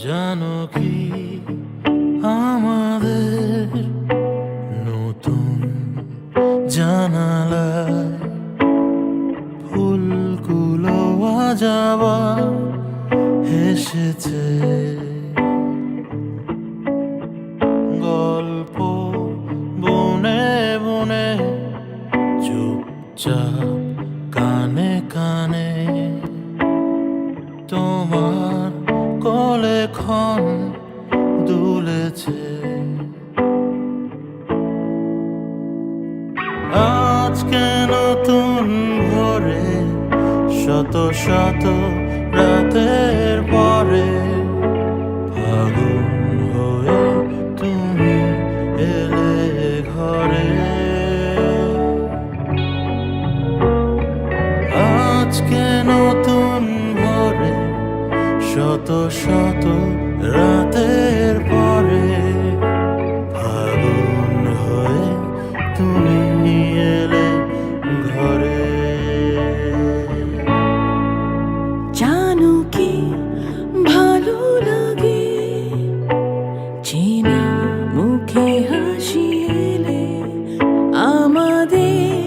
জানো কি আমাদের নতুন জানালায় ফুলগুলো আজ আবার হেসেছে। গল্প বনে বনে চুপচাপ কানে কানে তোমার কোলে ক্ষণ দুলেছে। আজকে নতুন ভোরে শত শত রাতের পরে ফাগুন হয়ে তুমি এলে ঘরে। আজকে নতুন ভোরে শত শত রাতের পরে ফাগুন হয়ে তুমি এলে ঘরে। জানো কি ভালো লাগে চেনা মুখে হাসি এলে আমাদের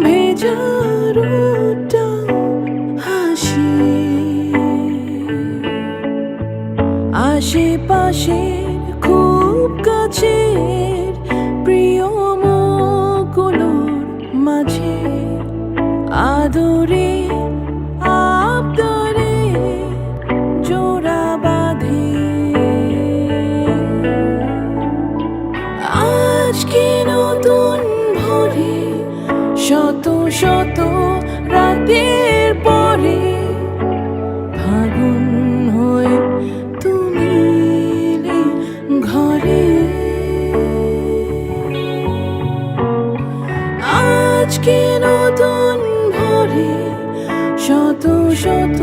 ভেজা রোদটা হাসি। আশেপাশের খুব কাছের প্রিয় মুখগুলোর মাঝে আদরে আবদারে জোড়া বাঁধে। আজকে নতুন ভোরে শত শত রাতের পরে ফাগুন হয়ে তুমি এলে ঘরে। আজকে নতুন ভোরে শত শত